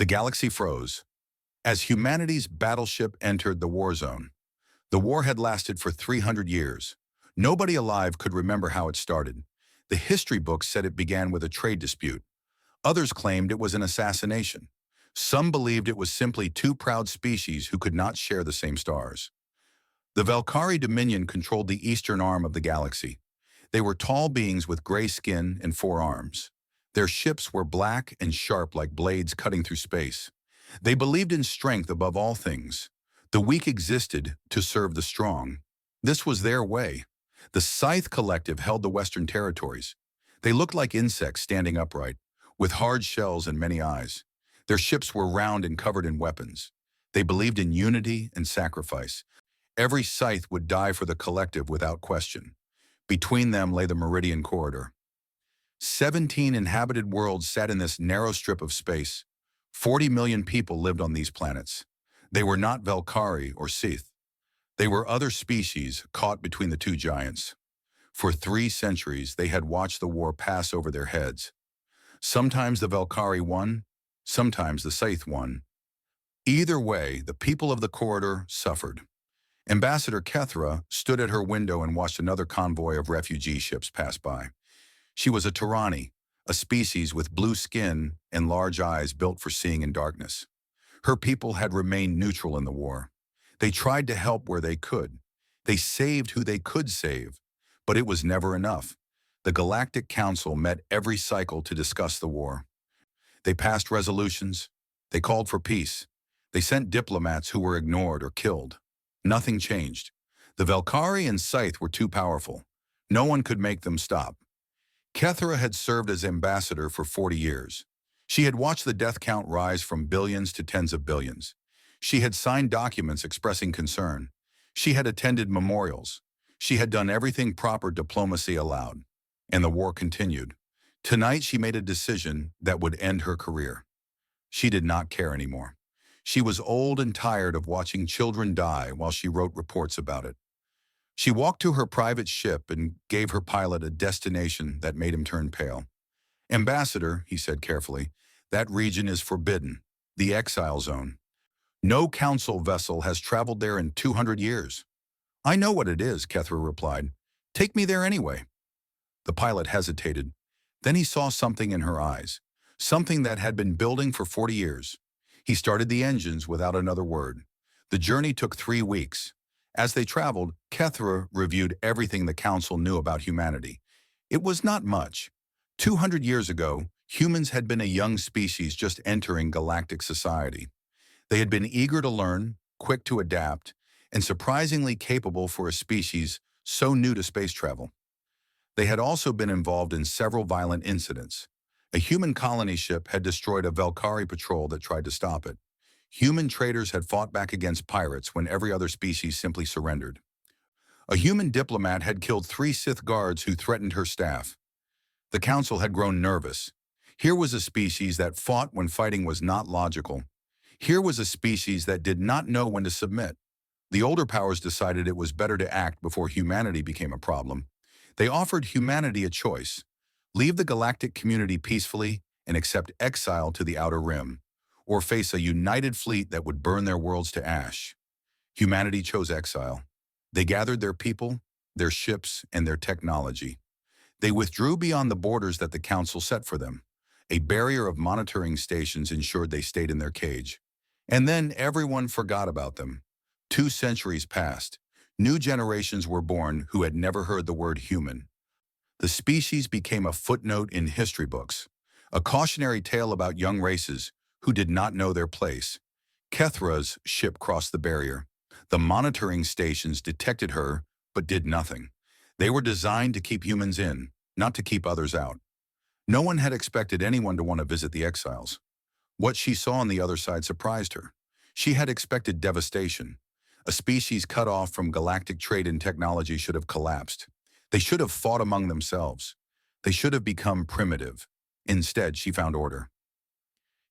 The galaxy froze. As humanity's battleship entered the war zone, the war had lasted for 300 years. Nobody alive could remember how it started. The history books said it began with a trade dispute. Others claimed it was an assassination. Some believed it was simply two proud species who could not share the same stars. The Valkyrie Dominion controlled the eastern arm of the galaxy. They were tall beings with gray skin and 4 arms. Their ships were black and sharp like blades cutting through space. They believed in strength above all things. The weak existed to serve the strong. This was their way. The Scythe Collective held the Western territories. They looked like insects standing upright, with hard shells and many eyes. Their ships were round and covered in weapons. They believed in unity and sacrifice. Every Scythe would die for the Collective without question. Between them lay the Meridian Corridor. 17 inhabited worlds sat in this narrow strip of space. 40 million people lived on these planets. They were not Valkyrie or Scythe. They were other species caught between the two giants. For 3 centuries, they had watched the war pass over their heads. Sometimes the Valkyrie won, sometimes the Scythe won. Either way, the people of the corridor suffered. Ambassador Kethra stood at her window and watched another convoy of refugee ships pass by. She was a Tyranni, a species with blue skin and large eyes built for seeing in darkness. Her people had remained neutral in the war. They tried to help where they could. They saved who they could save, but it was never enough. The Galactic Council met every cycle to discuss the war. They passed resolutions. They called for peace. They sent diplomats who were ignored or killed. Nothing changed. The Valkyrie and Scythe were too powerful. No one could make them stop. Kethra had served as ambassador for 40 years. She had watched the death count rise from billions to tens of billions. She had signed documents expressing concern. She had attended memorials. She had done everything proper diplomacy allowed. And the war continued. Tonight she made a decision that would end her career. She did not care anymore. She was old and tired of watching children die while she wrote reports about it. She walked to her private ship and gave her pilot a destination that made him turn pale. "Ambassador," he said carefully, "that region is forbidden, the exile zone. No council vessel has traveled there in 200 years. "I know what it is," Kethra replied. "Take me there anyway." The pilot hesitated. Then he saw something in her eyes, something that had been building for 40 years. He started the engines without another word. The journey took 3 weeks. As they traveled, Kethra reviewed everything the Council knew about humanity. It was not much. 200 years ago, humans had been a young species just entering galactic society. They had been eager to learn, quick to adapt, and surprisingly capable for a species so new to space travel. They had also been involved in several violent incidents. A human colony ship had destroyed a Valkyrie patrol that tried to stop it. Human traders had fought back against pirates when every other species simply surrendered. A human diplomat had killed 3 Sith guards who threatened her staff. The Council had grown nervous. Here was a species that fought when fighting was not logical. Here was a species that did not know when to submit. The older powers decided it was better to act before humanity became a problem. They offered humanity a choice: leave the galactic community peacefully and accept exile to the Outer Rim, or face a united fleet that would burn their worlds to ash. Humanity chose exile. They gathered their people, their ships, and their technology. They withdrew beyond the borders that the Council set for them. A barrier of monitoring stations ensured they stayed in their cage. And then everyone forgot about them. 2 centuries passed. New generations were born who had never heard the word human. The species became a footnote in history books, a cautionary tale about young races who did not know their place. Kethra's ship crossed the barrier. The monitoring stations detected her, but did nothing. They were designed to keep humans in, not to keep others out. No one had expected anyone to want to visit the exiles. What she saw on the other side surprised her. She had expected devastation. A species cut off from galactic trade and technology should have collapsed. They should have fought among themselves. They should have become primitive. Instead, she found order.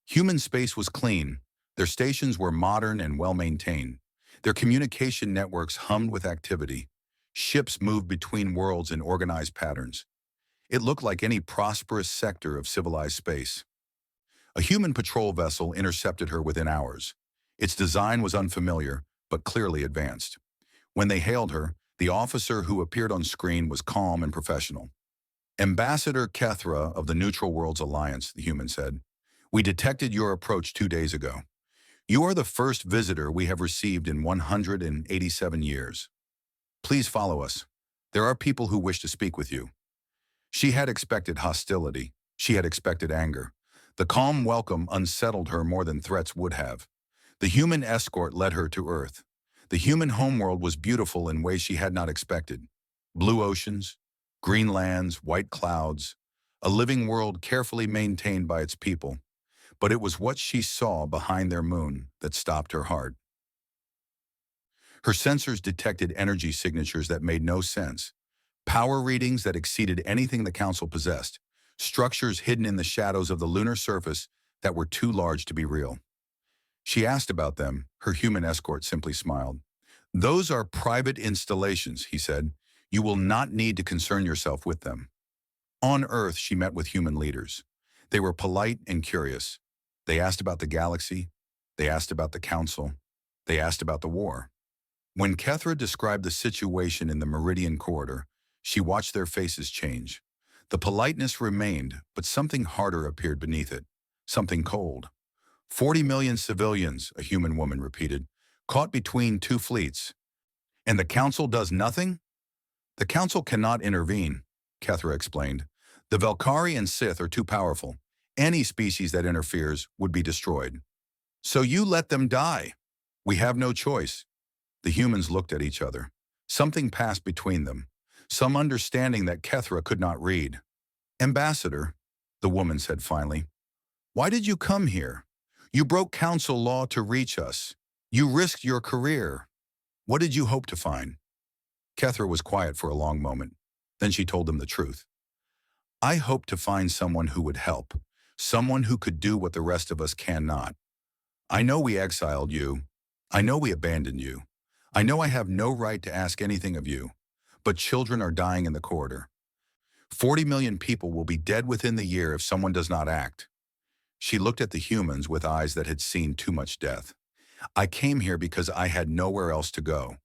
Human space was clean. Their stations were modern and well-maintained. Their communication networks hummed with activity. Ships moved between worlds in organized patterns. It looked like any prosperous sector of civilized space. A human patrol vessel intercepted her within hours. Its design was unfamiliar, but clearly advanced. When they hailed her, the officer who appeared on screen was calm and professional. Ambassador Kethra of the Neutral Worlds Alliance, the human said. We detected your approach 2 days ago. You are the first visitor we have received in 187 years. Please follow us. There are people who wish to speak with you. She had expected hostility. She had expected anger. The calm welcome unsettled her more than threats would have. The human escort led her to Earth. The human homeworld was beautiful in ways she had not expected. Blue oceans, green lands, white clouds, a living world carefully maintained by its people. But it was what she saw behind their moon that stopped her heart. Her sensors detected energy signatures that made no sense, power readings that exceeded anything the Council possessed, structures hidden in the shadows of the lunar surface that were too large to be real. She asked about them. Her human escort simply smiled. Those are private installations, he said. You will not need to concern yourself with them. On Earth, she met with human leaders. They were polite and curious. They asked about the galaxy. They asked about the Council. They asked about the war. When Kethra described the situation in the Meridian Corridor, she watched their faces change. The politeness remained, but something harder appeared beneath it. Something cold. 40 million civilians, a human woman repeated, caught between two fleets. And the Council does nothing? The Council cannot intervene, Kethra explained. The Velkari and Sith are too powerful. Any species that interferes would be destroyed. So you let them die. We have no choice. The humans looked at each other. Something passed between them. Some understanding that Kethra could not read. Ambassador, the woman said finally, why did you come here? You broke Council law to reach us. You risked your career. What did you hope to find? Kethra was quiet for a long moment. Then she told them the truth. I hoped to find someone who would help. Someone who could do what the rest of us cannot. I know we exiled you. I know we abandoned you. I know I have no right to ask anything of you. But children are dying in the corridor. 40 million people will be dead within the year if someone does not act. She looked at the humans with eyes that had seen too much death. I came here because I had nowhere else to go.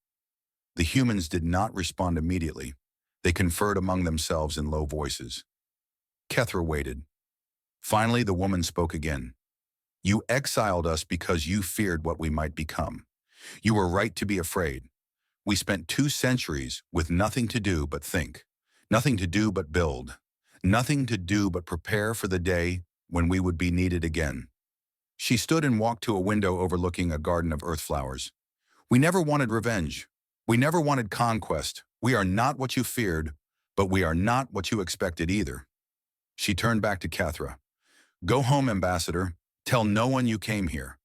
The humans did not respond immediately. They conferred among themselves in low voices. Kethra waited. Finally, the woman spoke again. You exiled us because you feared what we might become. You were right to be afraid. We spent 2 centuries with nothing to do but think, nothing to do but build, nothing to do but prepare for the day when we would be needed again. She stood and walked to a window overlooking a garden of earth flowers. We never wanted revenge. We never wanted conquest. We are not what you feared, but we are not what you expected either. She turned back to Kethra. Go home, Ambassador. Tell no one you came here.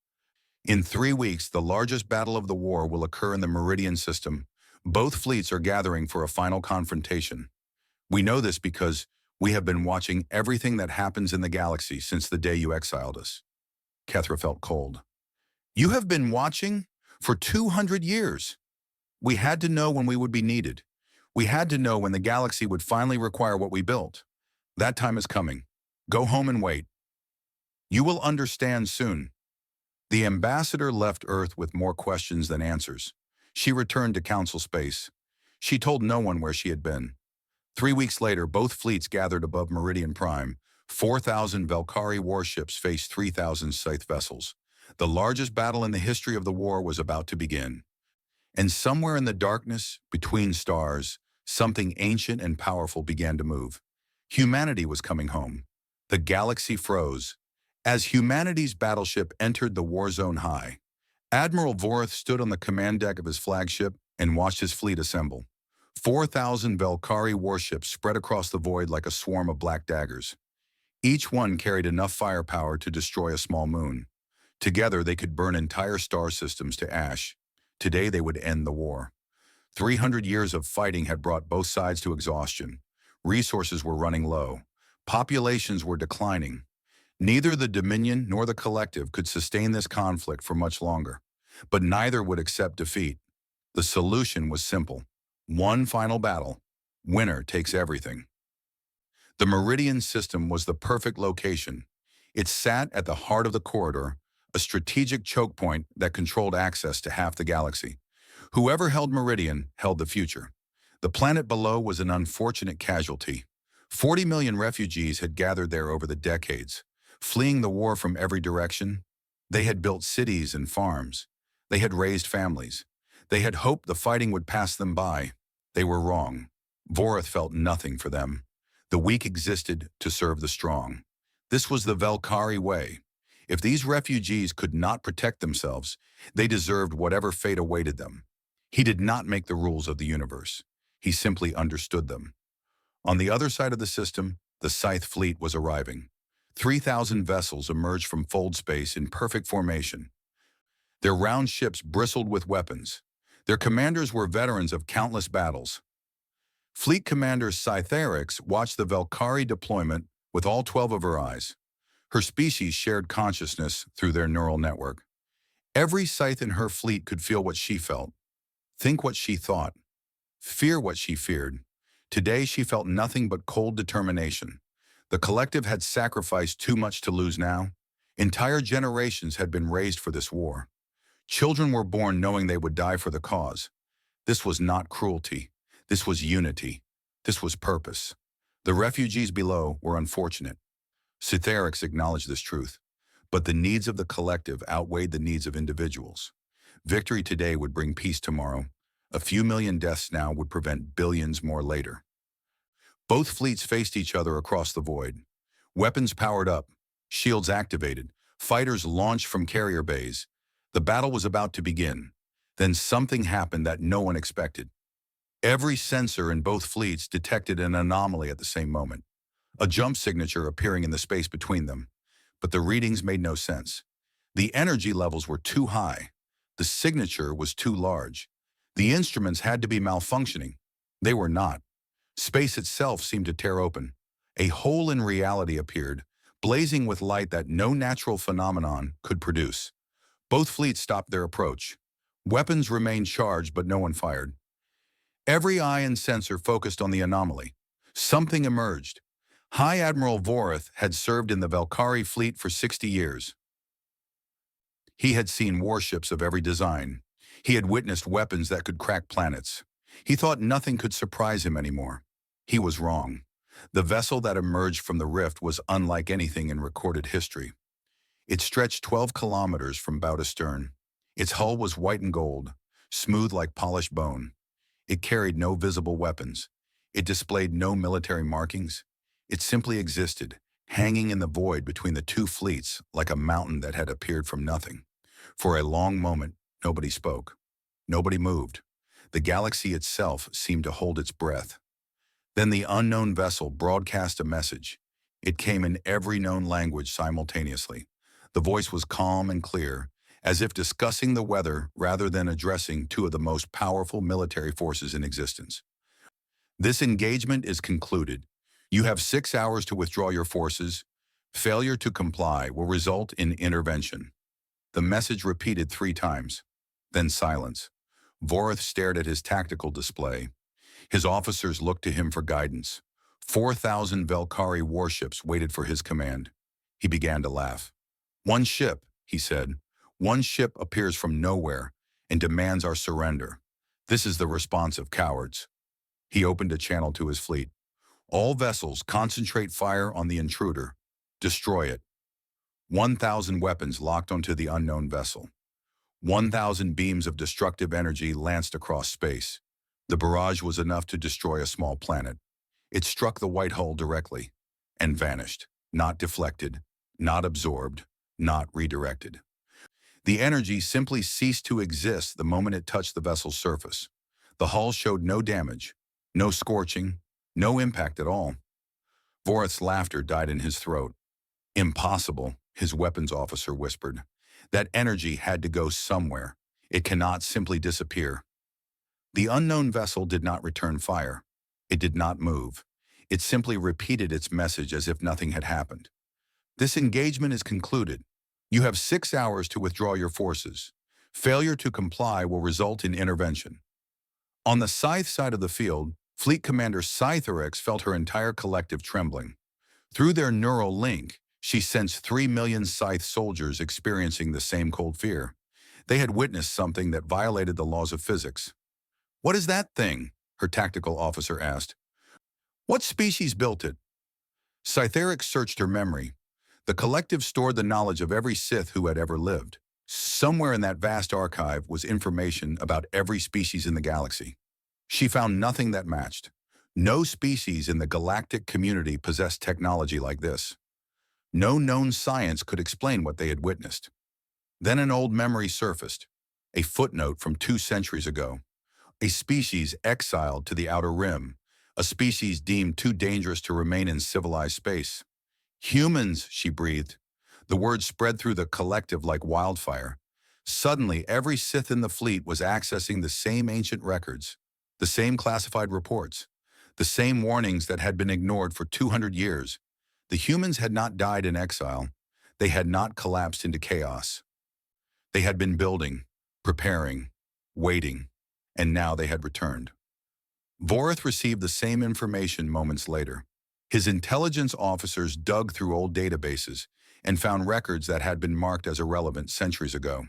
In 3 weeks, the largest battle of the war will occur in the Meridian system. Both fleets are gathering for a final confrontation. We know this because we have been watching everything that happens in the galaxy since the day you exiled us. Kethra felt cold. You have been watching? For 200 years. We had to know when we would be needed. We had to know when the galaxy would finally require what we built. That time is coming. Go home and wait. You will understand soon. The ambassador left Earth with more questions than answers. She returned to Council space. She told no one where she had been. 3 weeks later, both fleets gathered above Meridian Prime. 4,000 Velkari warships faced 3,000 Scythe vessels. The largest battle in the history of the war was about to begin. And somewhere in the darkness, between stars, something ancient and powerful began to move. Humanity was coming home. The galaxy froze. As humanity's battleship entered the war zone high, Admiral Vorith stood on the command deck of his flagship and watched his fleet assemble. 4,000 Velkari warships spread across the void like a swarm of black daggers. Each one carried enough firepower to destroy a small moon. Together, they could burn entire star systems to ash. Today, they would end the war. 300 years of fighting had brought both sides to exhaustion. Resources were running low. Populations were declining. Neither the Dominion nor the Collective could sustain this conflict for much longer, but neither would accept defeat. The solution was simple. One final battle. Winner takes everything. The Meridian system was the perfect location. It sat at the heart of the corridor, a strategic choke point that controlled access to half the galaxy. Whoever held Meridian held the future. The planet below was an unfortunate casualty. 40 million refugees had gathered there over the decades, fleeing the war from every direction. They had built cities and farms. They had raised families. They had hoped the fighting would pass them by. They were wrong. Vorith felt nothing for them. The weak existed to serve the strong. This was the Velkari way. If these refugees could not protect themselves, they deserved whatever fate awaited them. He did not make the rules of the universe. He simply understood them. On the other side of the system, the Scythe fleet was arriving. 3,000 vessels emerged from fold space in perfect formation. Their round ships bristled with weapons. Their commanders were veterans of countless battles. Fleet Commander Scytherix watched the Velkari deployment with all 12 of her eyes. Her species shared consciousness through their neural network. Every Scythe in her fleet could feel what she felt, think what she thought, fear what she feared. Today she felt nothing but cold determination. The collective had sacrificed too much to lose now. Entire generations had been raised for this war. Children were born knowing they would die for the cause. This was not cruelty. This was unity. This was purpose. The refugees below were unfortunate. Cytherix acknowledged this truth. But the needs of the collective outweighed the needs of individuals. Victory today would bring peace tomorrow. A few million deaths now would prevent billions more later. Both fleets faced each other across the void. Weapons powered up, shields activated, fighters launched from carrier bays. The battle was about to begin. Then something happened that no one expected. Every sensor in both fleets detected an anomaly at the same moment, a jump signature appearing in the space between them. But the readings made no sense. The energy levels were too high. The signature was too large. The instruments had to be malfunctioning. They were not. Space itself seemed to tear open. A hole in reality appeared, blazing with light that no natural phenomenon could produce. Both fleets stopped their approach. Weapons remained charged, but no one fired. Every eye and sensor focused on the anomaly. Something emerged. High Admiral Vorith had served in the Velkari fleet for 60 years. He had seen warships of every design. He had witnessed weapons that could crack planets. He thought nothing could surprise him anymore. He was wrong. The vessel that emerged from the rift was unlike anything in recorded history. It stretched 12 kilometers from bow to stern. Its hull was white and gold, smooth like polished bone. It carried no visible weapons. It displayed no military markings. It simply existed, hanging in the void between the two fleets like a mountain that had appeared from nothing. For a long moment, nobody spoke. Nobody moved. The galaxy itself seemed to hold its breath. Then the unknown vessel broadcast a message. It came in every known language simultaneously. The voice was calm and clear, as if discussing the weather rather than addressing two of the most powerful military forces in existence. This engagement is concluded. You have 6 hours to withdraw your forces. Failure to comply will result in intervention. The message repeated 3 times. Then silence. Vorith stared at his tactical display. His officers looked to him for guidance. 4,000 Velkari warships waited for his command. He began to laugh. "One ship," he said. "One ship appears from nowhere and demands our surrender. This is the response of cowards." He opened a channel to his fleet. "All vessels concentrate fire on the intruder. Destroy it." 1,000 weapons locked onto the unknown vessel. 1,000 beams of destructive energy lanced across space. The barrage was enough to destroy a small planet. It struck the white hull directly and vanished, not deflected, not absorbed, not redirected. The energy simply ceased to exist the moment it touched the vessel's surface. The hull showed no damage, no scorching, no impact at all. Vorith's laughter died in his throat. "Impossible," his weapons officer whispered. "That energy had to go somewhere. It cannot simply disappear." The unknown vessel did not return fire. It did not move. It simply repeated its message as if nothing had happened. "This engagement is concluded. You have 6 hours to withdraw your forces. Failure to comply will result in intervention." On the Scythe side of the field, Fleet Commander Scytherix felt her entire collective trembling. Through their neural link, She sensed 3 million Scythe soldiers experiencing the same cold fear. They had witnessed something that violated the laws of physics. "What is that thing?" her tactical officer asked. "What species built it?" Scytheric searched her memory. The collective stored the knowledge of every Sith who had ever lived. Somewhere in that vast archive was information about every species in the galaxy. She found nothing that matched. No species in the galactic community possessed technology like this. No known science could explain what they had witnessed. Then an old memory surfaced, a footnote from 2 centuries ago. A species exiled to the outer rim, a species deemed too dangerous to remain in civilized space. "Humans," she breathed. The word spread through the collective like wildfire. Suddenly, every Sith in the fleet was accessing the same ancient records, the same classified reports, the same warnings that had been ignored for 200 years. The humans had not died in exile. They had not collapsed into chaos. They had been building, preparing, waiting, and now they had returned. Vorith received the same information moments later. His intelligence officers dug through old databases and found records that had been marked as irrelevant centuries ago.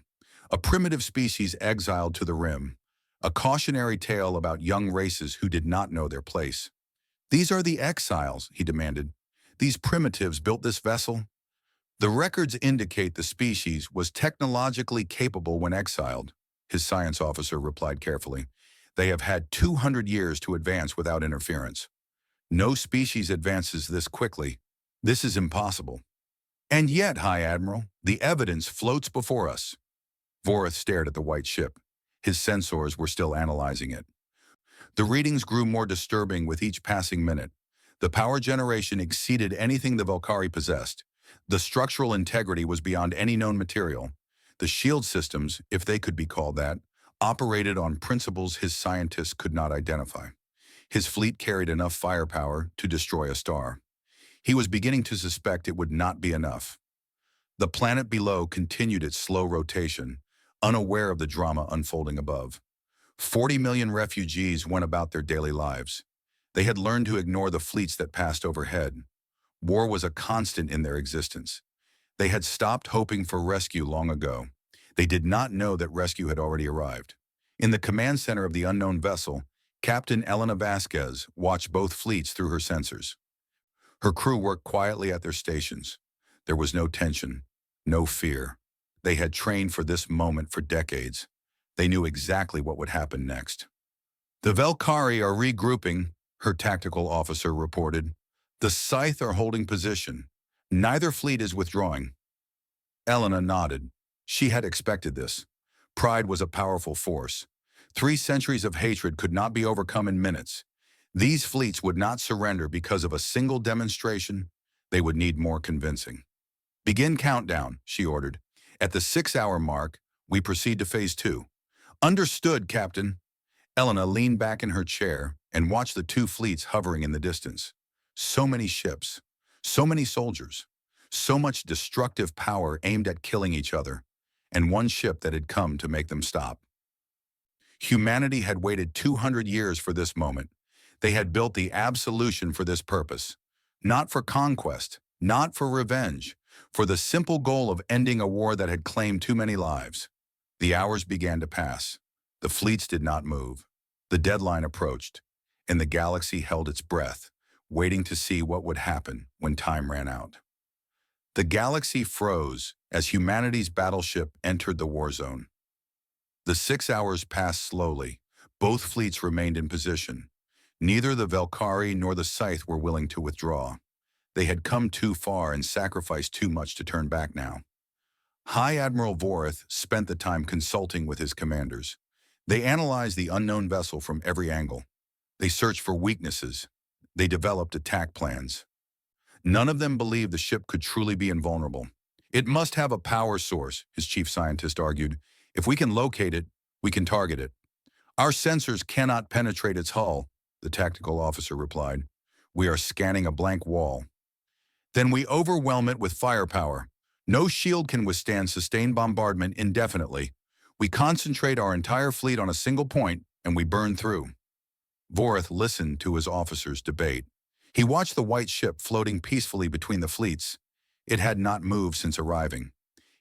A primitive species exiled to the rim, a cautionary tale about young races who did not know their place. "These are the exiles," he demanded. "These primitives built this vessel?" "The records indicate the species was technologically capable when exiled," his science officer replied carefully. "They have had 200 years to advance without interference. No species advances this quickly. This is impossible." "And yet, High Admiral, the evidence floats before us." Vorith stared at the white ship. His sensors were still analyzing it. The readings grew more disturbing with each passing minute. The power generation exceeded anything the Valkyrie possessed. The structural integrity was beyond any known material. The shield systems, if they could be called that, operated on principles his scientists could not identify. His fleet carried enough firepower to destroy a star. He was beginning to suspect it would not be enough. The planet below continued its slow rotation, unaware of the drama unfolding above. 40 million refugees went about their daily lives. They had learned to ignore the fleets that passed overhead. War was a constant in their existence. They had stopped hoping for rescue long ago. They did not know that rescue had already arrived. In the command center of the unknown vessel, Captain Elena Vasquez watched both fleets through her sensors. Her crew worked quietly at their stations. There was no tension, no fear. They had trained for this moment for decades. They knew exactly what would happen next. "The Valkyrie are regrouping," her tactical officer reported. "The Scythe are holding position. Neither fleet is withdrawing." Elena nodded. She had expected this. Pride was a powerful force. 3 centuries of hatred could not be overcome in minutes. These fleets would not surrender because of a single demonstration. They would need more convincing. "Begin countdown," she ordered. "At the 6-hour mark, we proceed to Phase 2. "Understood, Captain." Elena leaned back in her chair and watched the 2 fleets hovering in the distance. So many ships, so many soldiers, so much destructive power aimed at killing each other, and one ship that had come to make them stop. Humanity had waited 200 years for this moment. They had built the absolution for this purpose. Not for conquest, not for revenge, for the simple goal of ending a war that had claimed too many lives. The hours began to pass. The fleets did not move. The deadline approached, and the galaxy held its breath, waiting to see what would happen when time ran out. The galaxy froze as humanity's battleship entered the war zone. The 6 hours passed slowly. Both fleets remained in position. Neither the Valkyrie nor the Scythe were willing to withdraw. They had come too far and sacrificed too much to turn back now. High Admiral Vorith spent the time consulting with his commanders. They analyzed the unknown vessel from every angle. They searched for weaknesses. They developed attack plans. None of them believed the ship could truly be invulnerable. "It must have a power source," his chief scientist argued. "If we can locate it, we can target it." "Our sensors cannot penetrate its hull," the tactical officer replied. "We are scanning a blank wall." "Then we overwhelm it with firepower. No shield can withstand sustained bombardment indefinitely. We concentrate our entire fleet on a single point, and we burn through." Vorith listened to his officers' debate. He watched the white ship floating peacefully between the fleets. It had not moved since arriving.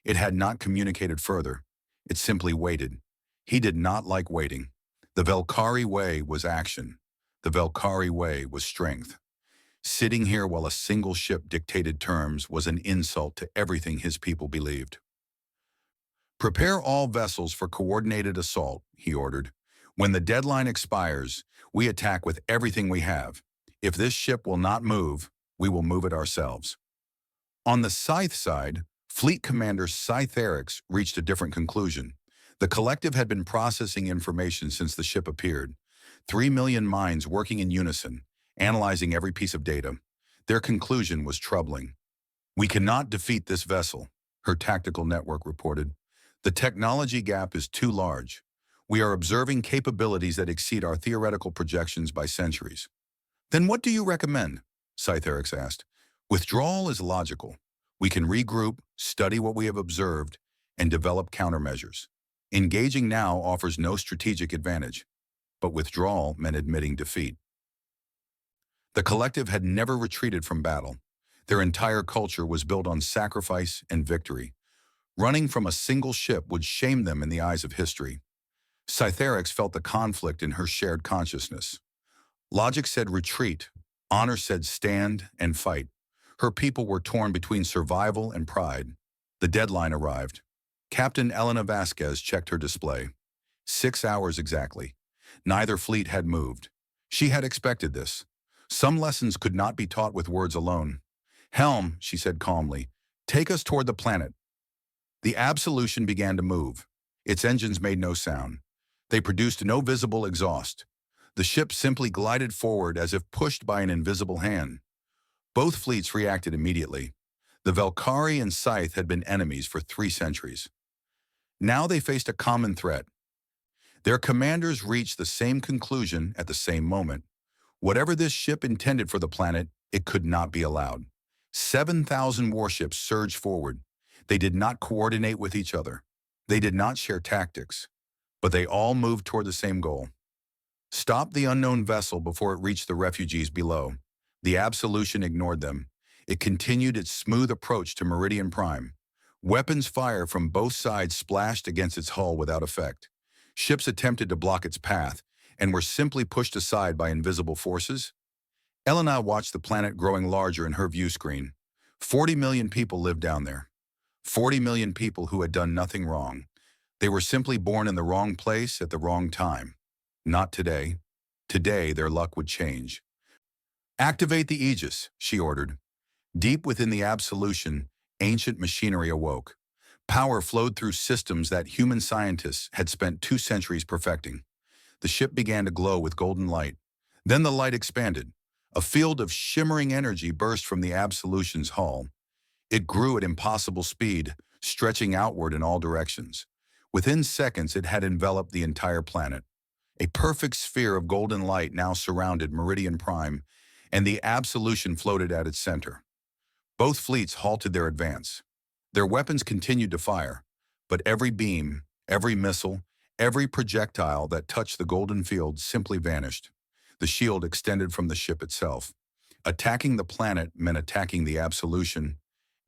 It had not communicated further. It simply waited. He did not like waiting. The Velkari way was action. The Velkari way was strength. Sitting here while a single ship dictated terms was an insult to everything his people believed. Prepare all vessels for coordinated assault, he ordered. When the deadline expires, we attack with everything we have. If this ship will not move, we will move it ourselves. On the Scythe side, Fleet Commander Scytherix reached a different conclusion. The collective had been processing information since the ship appeared. 3 million minds working in unison, analyzing every piece of data. Their conclusion was troubling. We cannot defeat this vessel, her tactical network reported. The technology gap is too large. We are observing capabilities that exceed our theoretical projections by centuries. Then what do you recommend? Scytherix asked. Withdrawal is logical. We can regroup, study what we have observed, and develop countermeasures. Engaging now offers no strategic advantage, but withdrawal meant admitting defeat. The collective had never retreated from battle. Their entire culture was built on sacrifice and victory. Running from a single ship would shame them in the eyes of history. Scytherix felt the conflict in her shared consciousness. Logic said retreat, honor said stand and fight. Her people were torn between survival and pride. The deadline arrived. Captain Elena Vasquez checked her display. 6 hours exactly. Neither fleet had moved. She had expected this. Some lessons could not be taught with words alone. Helm, she said calmly, take us toward the planet. The Absolution began to move. Its engines made no sound. They produced no visible exhaust. The ship simply glided forward as if pushed by an invisible hand. Both fleets reacted immediately. The Velkari and Scythe had been enemies for 3 centuries. Now they faced a common threat. Their commanders reached the same conclusion at the same moment. Whatever this ship intended for the planet, it could not be allowed. 7,000 warships surged forward. They did not coordinate with each other. They did not share tactics, but they all moved toward the same goal. Stop the unknown vessel before it reached the refugees below. The Absolution ignored them. It continued its smooth approach to Meridian Prime. Weapons fire from both sides splashed against its hull without effect. Ships attempted to block its path and were simply pushed aside by invisible forces. Elena watched the planet growing larger in her view screen. 40 million people lived down there. 40 million people who had done nothing wrong. They were simply born in the wrong place at the wrong time. Not today. Today, their luck would change. Activate the Aegis, she ordered. Deep within the Absolution, ancient machinery awoke. Power flowed through systems that human scientists had spent 2 centuries perfecting. The ship began to glow with golden light. Then the light expanded. A field of shimmering energy burst from the Absolution's hull. It grew at impossible speed, stretching outward in all directions. Within seconds, it had enveloped the entire planet. A perfect sphere of golden light now surrounded Meridian Prime, and the Absolution floated at its center. Both fleets halted their advance. Their weapons continued to fire, but every beam, every missile, every projectile that touched the golden field simply vanished. The shield extended from the ship itself. Attacking the planet meant attacking the Absolution,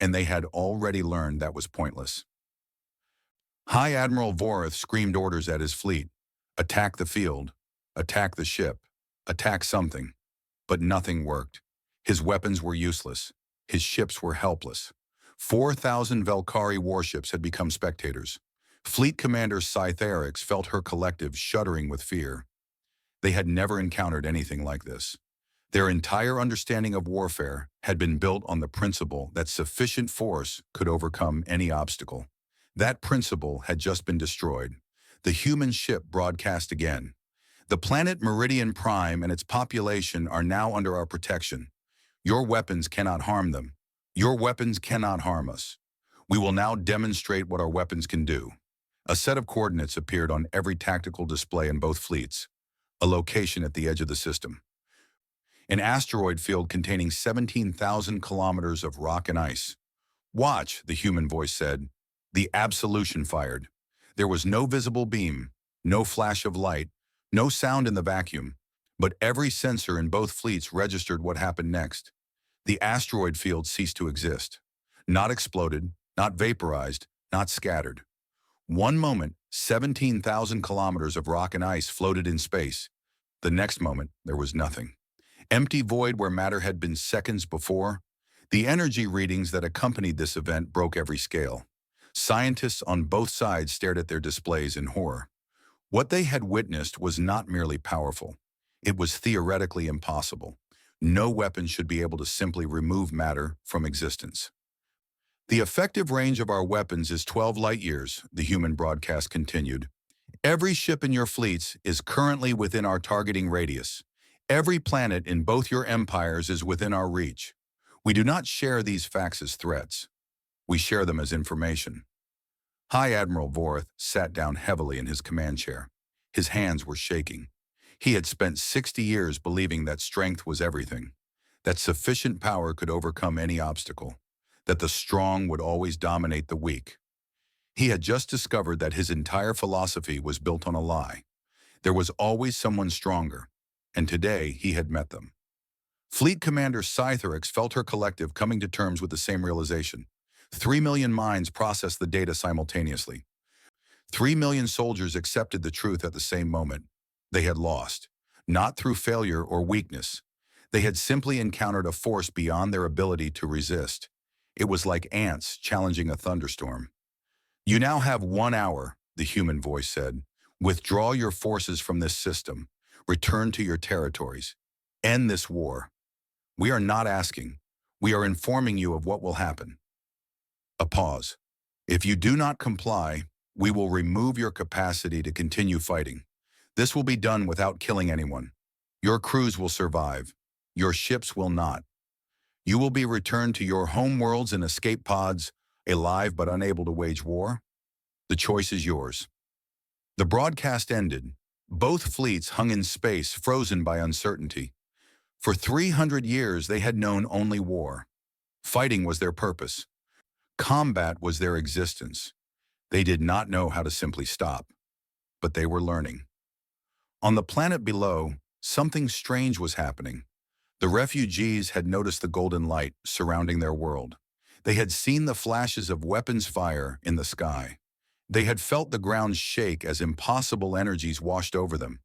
and they had already learned that was pointless. High Admiral Vorith screamed orders at his fleet. Attack the field. Attack the ship. Attack something. But nothing worked. His weapons were useless. His ships were helpless. 4,000 Velkari warships had become spectators. Fleet Commander Scytherix felt her collective shuddering with fear. They had never encountered anything like this. Their entire understanding of warfare had been built on the principle that sufficient force could overcome any obstacle. That principle had just been destroyed. The human ship broadcast again. The planet Meridian Prime and its population are now under our protection. Your weapons cannot harm them. Your weapons cannot harm us. We will now demonstrate what our weapons can do. A set of coordinates appeared on every tactical display in both fleets. A location at the edge of the system. An asteroid field containing 17,000 kilometers of rock and ice. Watch, the human voice said. The Absolution fired. There was no visible beam, no flash of light, no sound in the vacuum, but every sensor in both fleets registered what happened next. The asteroid field ceased to exist. Not exploded, not vaporized, not scattered. One moment, 17,000 kilometers of rock and ice floated in space. The next moment, there was nothing. Empty void where matter had been seconds before. The energy readings that accompanied this event broke every scale. Scientists on both sides stared at their displays in horror. What they had witnessed was not merely powerful. It was theoretically impossible. No weapon should be able to simply remove matter from existence. The effective range of our weapons is 12 light years, the human broadcast continued. Every ship in your fleets is currently within our targeting radius. Every planet in both your empires is within our reach. We do not share these facts as threats. We share them as information. High Admiral Vorth sat down heavily in his command chair. His hands were shaking. He had spent 60 years believing that strength was everything, that sufficient power could overcome any obstacle, that the strong would always dominate the weak. He had just discovered that his entire philosophy was built on a lie. There was always someone stronger, and today he had met them. Fleet Commander Sci-Fi felt her collective coming to terms with the same realization. 3 million minds processed the data simultaneously. 3 million soldiers accepted the truth at the same moment. They had lost, not through failure or weakness. They had simply encountered a force beyond their ability to resist. It was like ants challenging a thunderstorm. You now have 1 hour, the human voice said. Withdraw your forces from this system. Return to your territories. End this war. We are not asking. We are informing you of what will happen. A pause. If you do not comply, we will remove your capacity to continue fighting. This will be done without killing anyone. Your crews will survive. Your ships will not. You will be returned to your home worlds in escape pods, alive but unable to wage war. The choice is yours. The broadcast ended. Both fleets hung in space, frozen by uncertainty. For 300 years, they had known only war. Fighting was their purpose. Combat was their existence. They did not know how to simply stop, but they were learning. On the planet below, something strange was happening. The refugees had noticed the golden light surrounding their world. They had seen the flashes of weapons fire in the sky. They had felt the ground shake as impossible energies washed over them.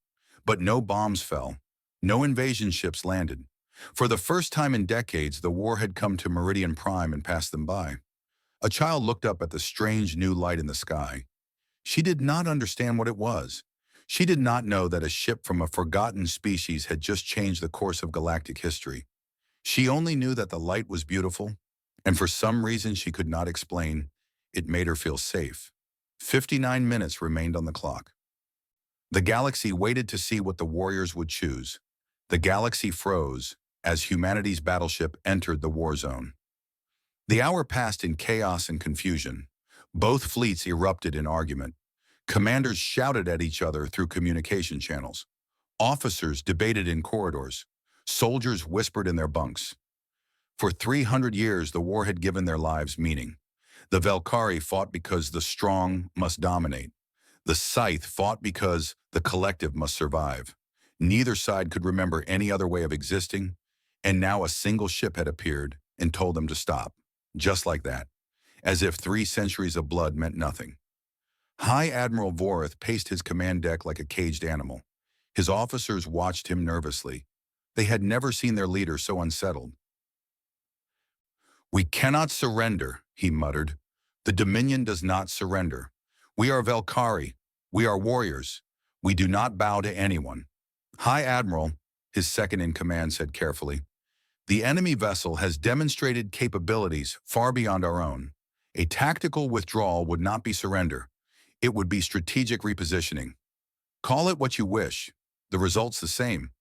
But no bombs fell. No invasion ships landed. For the first time in decades, the war had come to Meridian Prime and passed them by. A child looked up at the strange new light in the sky. She did not understand what it was. She did not know that a ship from a forgotten species had just changed the course of galactic history. She only knew that the light was beautiful, and for some reason she could not explain, it made her feel safe. 59 minutes remained on the clock. The galaxy waited to see what the warriors would choose. The galaxy froze as humanity's battleship entered the war zone. The hour passed in chaos and confusion. Both fleets erupted in argument. Commanders shouted at each other through communication channels. Officers debated in corridors. Soldiers whispered in their bunks. For 300 years, the war had given their lives meaning. The Valkyrie fought because the strong must dominate. The Scythe fought because the collective must survive. Neither side could remember any other way of existing, and now a single ship had appeared and told them to stop. Just like that, as if 3 centuries of blood meant nothing. High Admiral Vorth paced his command deck like a caged animal. His officers watched him nervously. They had never seen their leader so unsettled. "We cannot surrender," he muttered. "The Dominion does not surrender. We are Valkyrie. We are warriors. We do not bow to anyone." "High Admiral," his second-in-command said carefully, "the enemy vessel has demonstrated capabilities far beyond our own. A tactical withdrawal would not be surrender. It would be strategic repositioning. Call it what you wish. The result's the same.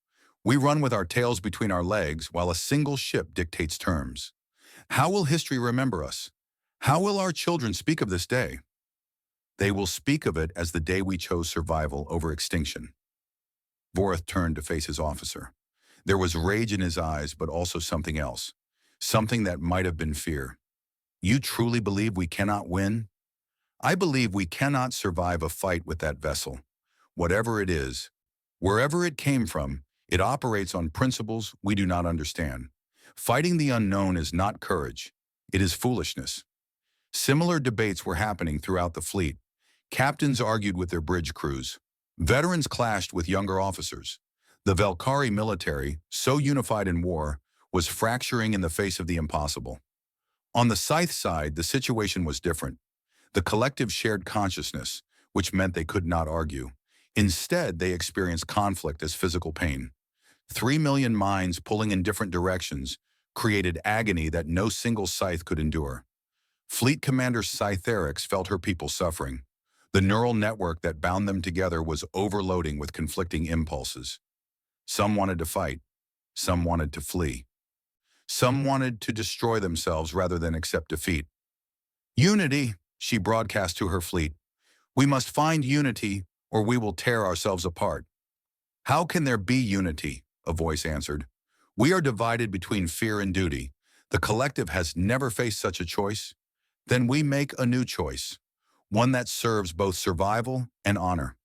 We run with our tails between our legs while a single ship dictates terms. How will history remember us? How will our children speak of this day? They will speak of it as the day we chose survival over extinction." Vorth turned to face his officer. There was rage in his eyes, but also something else. Something that might have been fear. "You truly believe we cannot win?" "I believe we cannot survive a fight with that vessel. Whatever it is, wherever it came from, it operates on principles we do not understand. Fighting the unknown is not courage. It is foolishness. Similar debates were happening throughout the fleet. Captains argued with their bridge crews. Veterans clashed with younger officers. The Valkyrie military, so unified in war, was fracturing in the face of the impossible. On the Scythe side, the situation was different. The collective shared consciousness, which meant they could not argue. Instead, they experienced conflict as physical pain. 3 million minds pulling in different directions created agony that no single scythe could endure. Fleet Commander Scytherix felt her people suffering. The neural network that bound them together was overloading with conflicting impulses. Some wanted to fight. Some wanted to flee. Some wanted to destroy themselves rather than accept defeat. Unity, she broadcast to her fleet. We must find unity, or we will tear ourselves apart. How can there be unity? A voice answered. We are divided between fear and duty. The collective has never faced such a choice. Then we make a new choice, one that serves both survival and honor.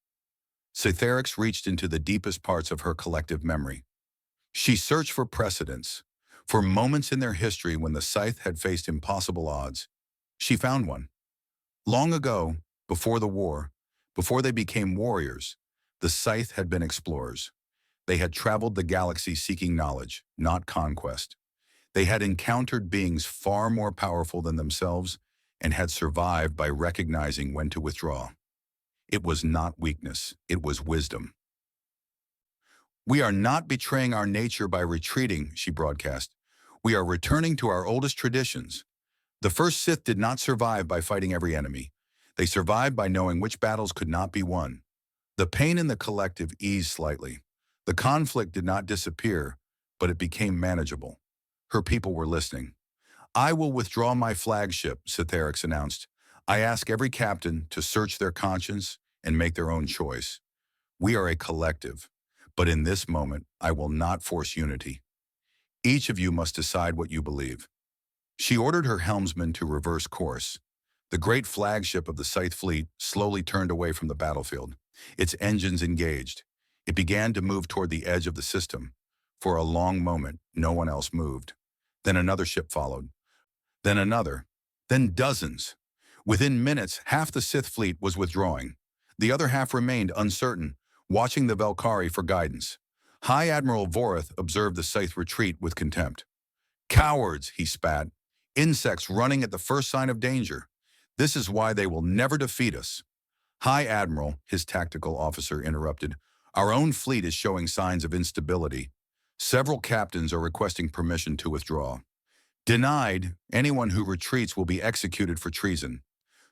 Cytherix reached into the deepest parts of her collective memory. She searched for precedents, for moments in their history when the Scythe had faced impossible odds. She found one. Long ago, before the war, before they became warriors, the Scythe had been explorers. They had traveled the galaxy seeking knowledge, not conquest. They had encountered beings far more powerful than themselves and had survived by recognizing when to withdraw. It was not weakness, it was wisdom. We are not betraying our nature by retreating, she broadcast. We are returning to our oldest traditions. The first Sith did not survive by fighting every enemy. They survived by knowing which battles could not be won. The pain in the collective eased slightly. The conflict did not disappear, but it became manageable. Her people were listening. I will withdraw my flagship, Cytherix announced. I ask every captain to search their conscience and make their own choice. We are a collective, but in this moment, I will not force unity. Each of you must decide what you believe. She ordered her helmsman to reverse course. The great flagship of the Scythe fleet slowly turned away from the battlefield. Its engines engaged. It began to move toward the edge of the system. For a long moment, no one else moved. Then another ship followed. Then another. Then dozens. Within minutes, half the Sith fleet was withdrawing. The other half remained uncertain, watching the Valkyrie for guidance. High Admiral Vorith observed the Scythe retreat with contempt. Cowards, he spat. Insects running at the first sign of danger. This is why they will never defeat us. High Admiral, his tactical officer interrupted. Our own fleet is showing signs of instability. Several captains are requesting permission to withdraw. Denied, anyone who retreats will be executed for treason.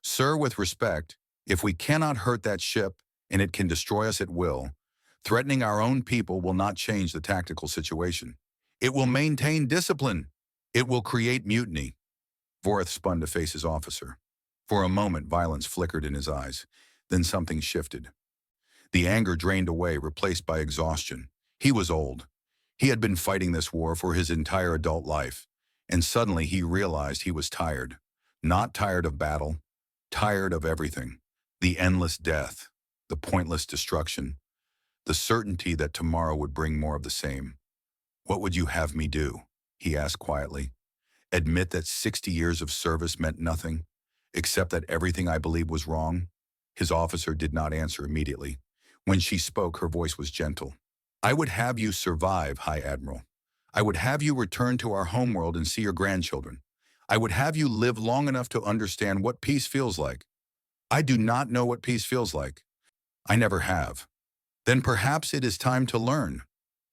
Sir, with respect, if we cannot hurt that ship, and it can destroy us at will, threatening our own people will not change the tactical situation. It will maintain discipline. It will create mutiny. Vorith spun to face his officer. For a moment, violence flickered in his eyes. Then something shifted. The anger drained away, replaced by exhaustion. He was old. He had been fighting this war for his entire adult life, and suddenly he realized he was tired. Not tired of battle, tired of everything. The endless death, the pointless destruction, the certainty that tomorrow would bring more of the same. What would you have me do? He asked quietly. Admit that 60 years of service meant nothing, except that everything I believed was wrong? His officer did not answer immediately. When she spoke, her voice was gentle. I would have you survive, High Admiral. I would have you return to our homeworld and see your grandchildren. I would have you live long enough to understand what peace feels like. I do not know what peace feels like. I never have. Then perhaps it is time to learn.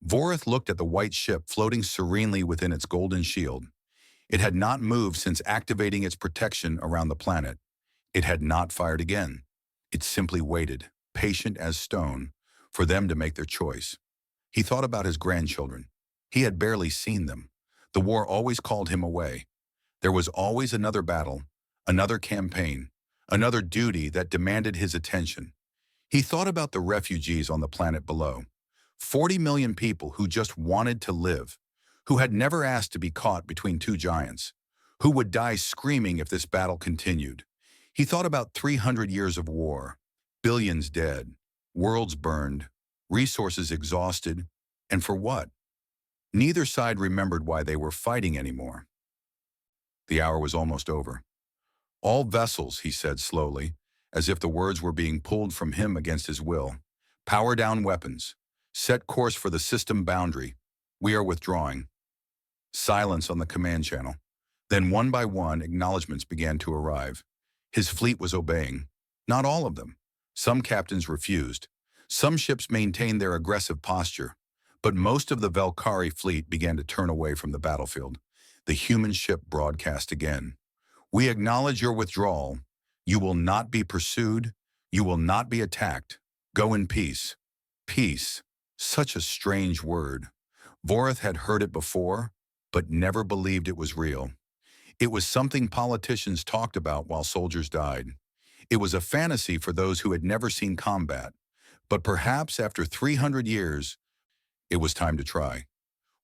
Vorith looked at the white ship floating serenely within its golden shield. It had not moved since activating its protection around the planet. It had not fired again. It simply waited, patient as stone, for them to make their choice. He thought about his grandchildren. He had barely seen them. The war always called him away. There was always another battle, another campaign, another duty that demanded his attention. He thought about the refugees on the planet below. 40 million people who just wanted to live, who had never asked to be caught between two giants, who would die screaming if this battle continued. He thought about 300 years of war, billions dead, worlds burned, resources exhausted, and for what? Neither side remembered why they were fighting anymore. The hour was almost over. All vessels, he said slowly, as if the words were being pulled from him against his will. Power down weapons. Set course for the system boundary. We are withdrawing. Silence on the command channel. Then one by one, acknowledgments began to arrive. His fleet was obeying. Not all of them. Some captains refused. Some ships maintained their aggressive posture. But most of the Valkyrie fleet began to turn away from the battlefield. The human ship broadcast again. We acknowledge your withdrawal. You will not be pursued. You will not be attacked. Go in peace. Peace. Such a strange word. Vorith had heard it before, but never believed it was real. It was something politicians talked about while soldiers died. It was a fantasy for those who had never seen combat. But perhaps after 300 years, it was time to try.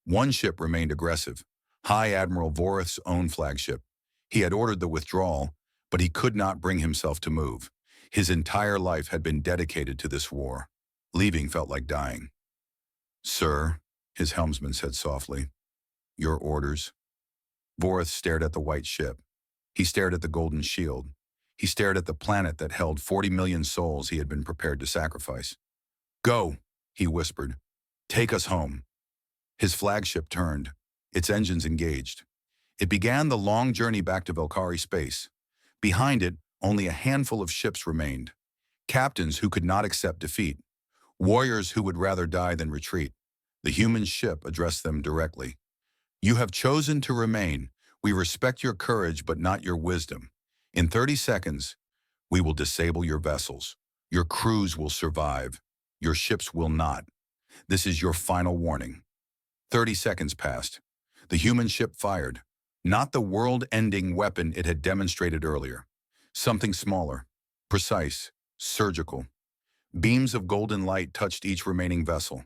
One ship remained aggressive, High Admiral Vorith's own flagship. He had ordered the withdrawal, but he could not bring himself to move. His entire life had been dedicated to this war. Leaving felt like dying. "Sir," his helmsman said softly, "your orders." Vorith stared at the white ship. He stared at the golden shield. He stared at the planet that held 40 million souls he had been prepared to sacrifice. "Go," he whispered. "Take us home." His flagship turned, its engines engaged. It began the long journey back to Valkyrie space. Behind it, only a handful of ships remained. Captains who could not accept defeat. Warriors who would rather die than retreat. The human ship addressed them directly. "You have chosen to remain. We respect your courage but not your wisdom. In 30 seconds, we will disable your vessels. Your crews will survive. Your ships will not. This is your final warning." 30 seconds passed. The human ship fired. Not the world-ending weapon it had demonstrated earlier. Something smaller, precise, surgical. Beams of golden light touched each remaining vessel.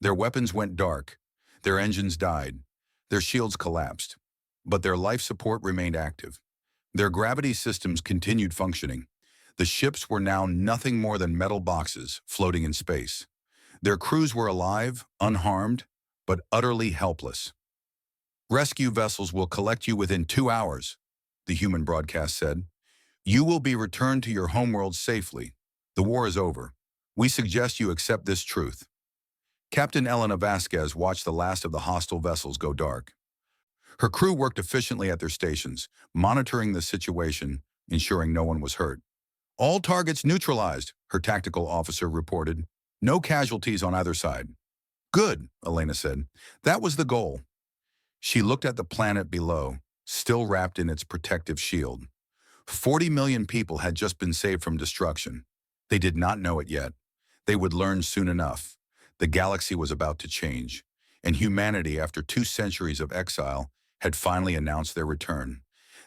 Their weapons went dark. Their engines died. Their shields collapsed. But their life support remained active. Their gravity systems continued functioning. The ships were now nothing more than metal boxes floating in space. Their crews were alive, unharmed, but utterly helpless. "Rescue vessels will collect you within 2 hours," the human broadcast said. "You will be returned to your homeworld safely. The war is over. We suggest you accept this truth." Captain Elena Vasquez watched the last of the hostile vessels go dark. Her crew worked efficiently at their stations, monitoring the situation, ensuring no one was hurt. "All targets neutralized," her tactical officer reported. "No casualties on either side." "Good," Elena said. "That was the goal." She looked at the planet below, still wrapped in its protective shield. 40 million people had just been saved from destruction. They did not know it yet. They would learn soon enough. The galaxy was about to change, and humanity, after 2 centuries of exile, had finally announced their return.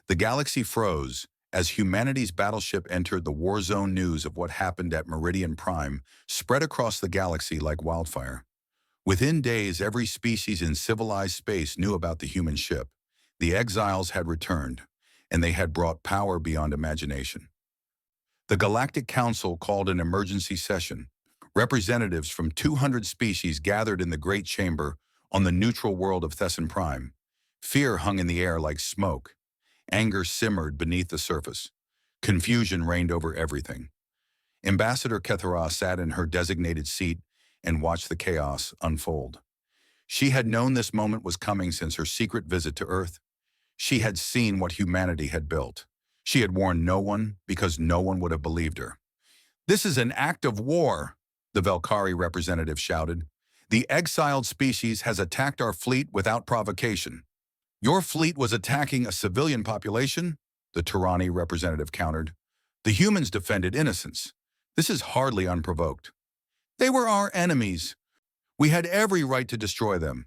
The galaxy froze as humanity's battleship entered the Warzone. News of what happened at Meridian Prime spread across the galaxy like wildfire. Within days, every species in civilized space knew about the human ship. The exiles had returned, and they had brought power beyond imagination. The Galactic Council called an emergency session. Representatives from 200 species gathered in the Great Chamber on the neutral world of Thesson Prime. Fear hung in the air like smoke. Anger simmered beneath the surface. Confusion reigned over everything. Ambassador Kethara sat in her designated seat and watched the chaos unfold. She had known this moment was coming since her secret visit to Earth. She had seen what humanity had built. She had warned no one because no one would have believed her. "This is an act of war," the Valkyrie representative shouted. "The exiled species has attacked our fleet without provocation." "Your fleet was attacking a civilian population," the Tyranny representative countered. "The humans defended innocence. This is hardly unprovoked." "They were our enemies. We had every right to destroy them.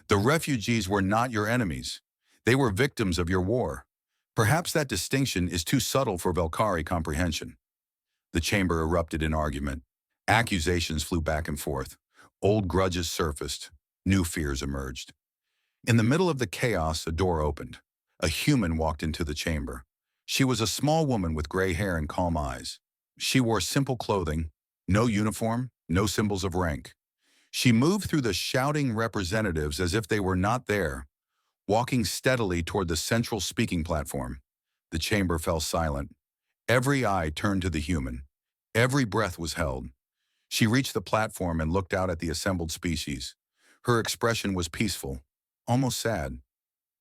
The refugees were not your enemies. They were victims of your war. Perhaps that distinction is too subtle for Valkyrie comprehension." The chamber erupted in argument. Accusations flew back and forth. Old grudges surfaced. New fears emerged. In the middle of the chaos, a door opened. A human walked into the chamber. She was a small woman with gray hair and calm eyes. She wore simple clothing, no uniform, no symbols of rank. She moved through the shouting representatives as if they were not there. walking steadily toward the central speaking platform. The chamber fell silent. Every eye turned to the human. Every breath was held. She reached the platform and looked out at the assembled species. Her expression was peaceful, almost sad.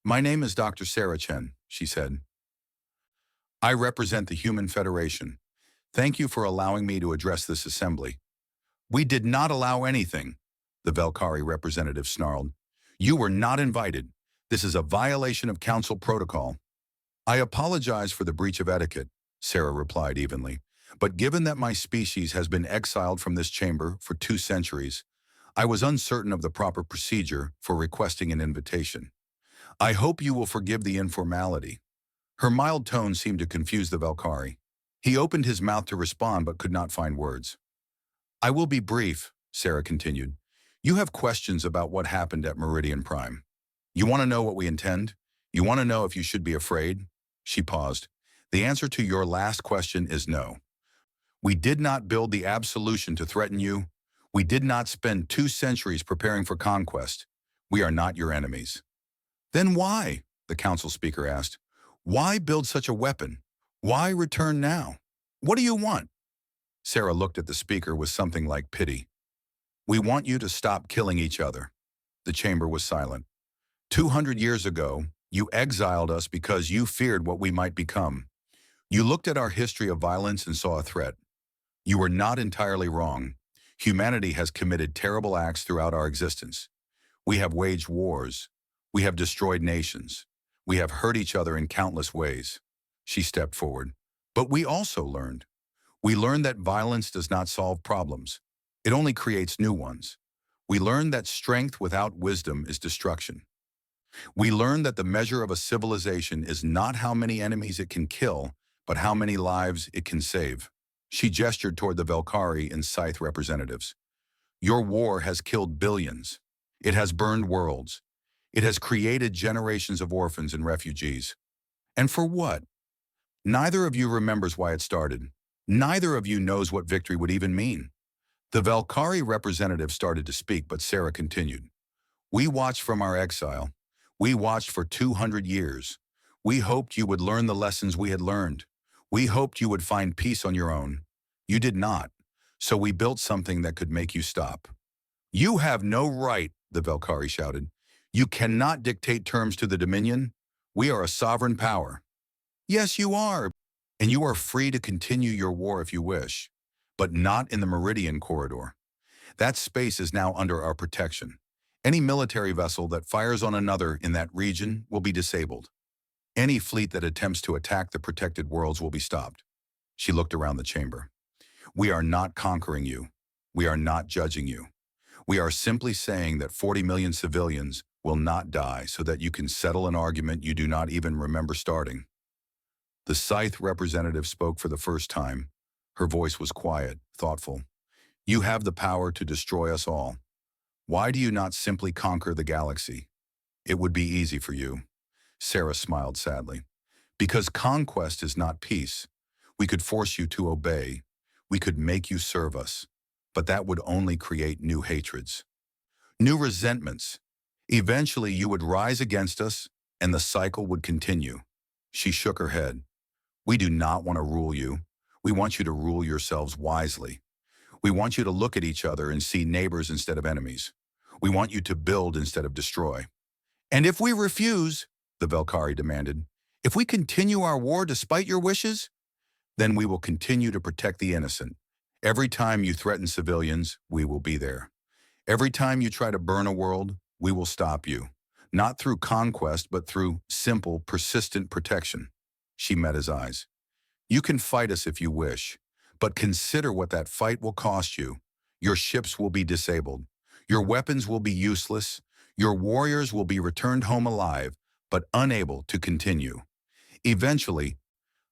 "My name is Dr. Sarah Chen," she said. "I represent the Human Federation. Thank you for allowing me to address this assembly." "We did not allow anything," the Velkari representative snarled. "You were not invited. This is a violation of council protocol." "I apologize for the breach of etiquette," Sarah replied evenly. "But given that my species has been exiled from this chamber for 2 centuries, I was uncertain of the proper procedure for requesting an invitation. I hope you will forgive the informality." Her mild tone seemed to confuse the Velkari. He opened his mouth to respond but could not find words. "I will be brief," Sarah continued. "You have questions about what happened at Meridian Prime. You want to know what we intend? You want to know if you should be afraid?" She paused. "The answer to your last question is no. We did not build the Absolution to threaten you. We did not spend 2 centuries preparing for conquest. We are not your enemies." "Then why?" the council speaker asked. "Why build such a weapon? Why return now? What do you want?" Sarah looked at the speaker with something like pity. "We want you to stop killing each other." The chamber was silent. 200 years ago, you exiled us because you feared what we might become. You looked at our history of violence and saw a threat. You were not entirely wrong. Humanity has committed terrible acts throughout our existence. We have waged wars. We have destroyed nations. We have hurt each other in countless ways. She stepped forward. But we also learned. We learned that violence does not solve problems. It only creates new ones. We learned that strength without wisdom is destruction. We learned that the measure of a civilization is not how many enemies it can kill, but how many lives it can save. She gestured toward the Velkari and Scythe representatives. "Your war has killed billions. It has burned worlds. It has created generations of orphans and refugees. And for what? Neither of you remembers why it started. Neither of you knows what victory would even mean." The Velkari representative started to speak, but Sarah continued. "We watched from our exile. We watched for 200 years. We hoped you would learn the lessons we had learned. We hoped you would find peace on your own. You did not. So we built something that could make you stop." "You have no right," the Velkari shouted. "You cannot dictate terms to the Dominion. We are a sovereign power." "Yes, you are. And you are free to continue your war if you wish. But not in the Meridian Corridor. That space is now under our protection. Any military vessel that fires on another in that region will be disabled. Any fleet that attempts to attack the protected worlds will be stopped." She looked around the chamber. "We are not conquering you. We are not judging you. We are simply saying that 40 million civilians will not die so that you can settle an argument you do not even remember starting." The Scythe representative spoke for the first time. Her voice was quiet, thoughtful. "You have the power to destroy us all. Why do you not simply conquer the galaxy? It would be easy for you." Sarah smiled sadly. "Because conquest is not peace. We could force you to obey. We could make you serve us. But that would only create new hatreds, new resentments. Eventually you would rise against us, and the cycle would continue." She shook her head. "We do not want to rule you. We want you to rule yourselves wisely. We want you to look at each other and see neighbors instead of enemies. We want you to build instead of destroy." "And if we refuse," the Velkari demanded, "if we continue our war despite your wishes?" "Then we will continue to protect the innocent. Every time you threaten civilians, we will be there. Every time you try to burn a world, we will stop you. Not through conquest, but through simple, persistent protection." She met his eyes. "You can fight us if you wish, but consider what that fight will cost you. Your ships will be disabled. Your weapons will be useless. Your warriors will be returned home alive, but unable to continue. Eventually,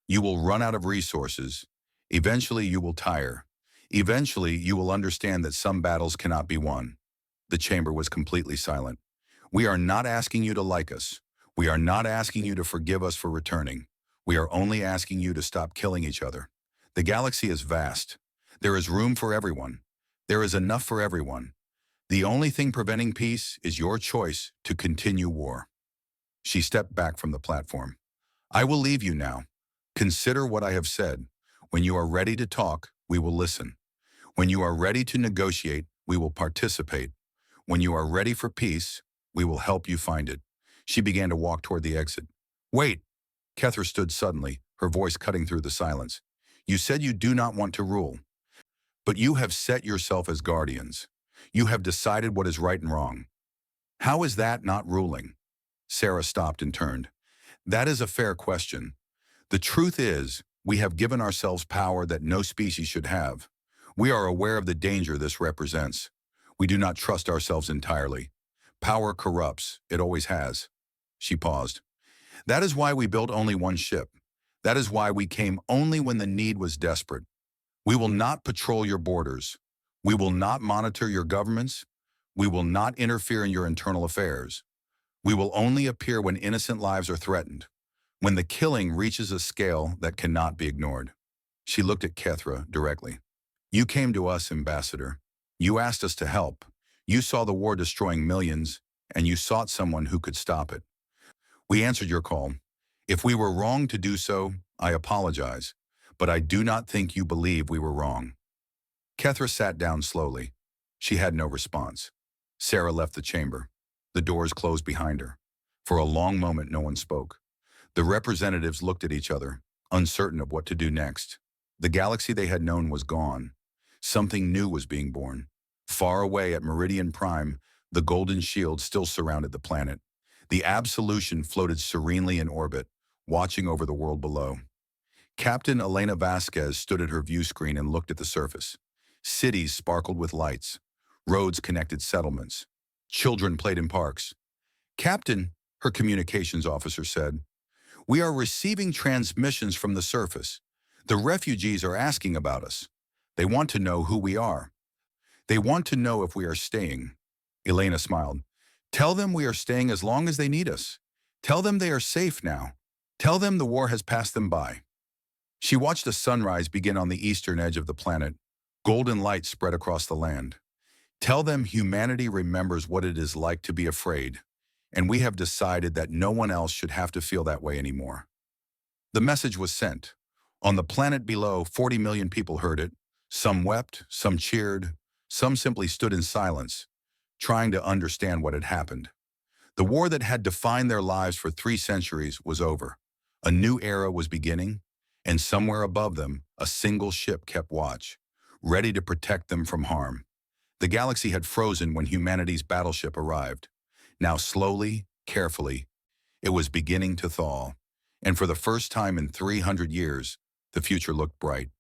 you will run out of resources. Eventually, you will tire. Eventually, you will understand that some battles cannot be won." The chamber was completely silent. "We are not asking you to like us. We are not asking you to forgive us for returning. We are only asking you to stop killing each other. The galaxy is vast. There is room for everyone. There is enough for everyone. The only thing preventing peace is your choice to continue war." She stepped back from the platform. I will leave you now. Consider what I have said. When you are ready to talk, we will listen. When you are ready to negotiate, we will participate. When you are ready for peace, we will help you find it. She began to walk toward the exit. Wait! Kethra stood suddenly, her voice cutting through the silence. You said you do not want to rule, but you have set yourself as guardians. You have decided what is right and wrong. How is that not ruling? Sarah stopped and turned. That is a fair question. The truth is, we have given ourselves power that no species should have. We are aware of the danger this represents. We do not trust ourselves entirely. Power corrupts. It always has. She paused. That is why we built only one ship. That is why we came only when the need was desperate. We will not patrol your borders. We will not monitor your governments. We will not interfere in your internal affairs. We will only appear when innocent lives are threatened, when the killing reaches a scale that cannot be ignored. She looked at Kethra directly. You came to us, Ambassador. You asked us to help. You saw the war destroying millions, and you sought someone who could stop it. We answered your call. If we were wrong to do so, I apologize, but I do not think you believe we were wrong. Kethra sat down slowly. She had no response. Sarah left the chamber. The doors closed behind her. For a long moment, no one spoke. The representatives looked at each other, uncertain of what to do next. The galaxy they had known was gone. Something new was being born. Far away at Meridian Prime, the golden shield still surrounded the planet. The Absolution floated serenely in orbit, watching over the world below. Captain Elena Vasquez stood at her view screen and looked at the surface. Cities sparkled with lights. Roads connected settlements. Children played in parks. Captain, her communications officer said, we are receiving transmissions from the surface. The refugees are asking about us. They want to know who we are. They want to know if we are staying. Elena smiled. Tell them we are staying as long as they need us. Tell them they are safe now. Tell them the war has passed them by. She watched a sunrise begin on the eastern edge of the planet. Golden light spread across the land. Tell them humanity remembers what it is like to be afraid, and we have decided that no one else should have to feel that way anymore. The message was sent. On the planet below, 40 million people heard it. Some wept, some cheered, some simply stood in silence, trying to understand what had happened. The war that had defined their lives for 3 centuries was over. A new era was beginning, and somewhere above them, a single ship kept watch, ready to protect them from harm. The galaxy had frozen when humanity's battleship arrived. Now slowly, carefully, it was beginning to thaw, and for the first time in 300 years, the future looked bright.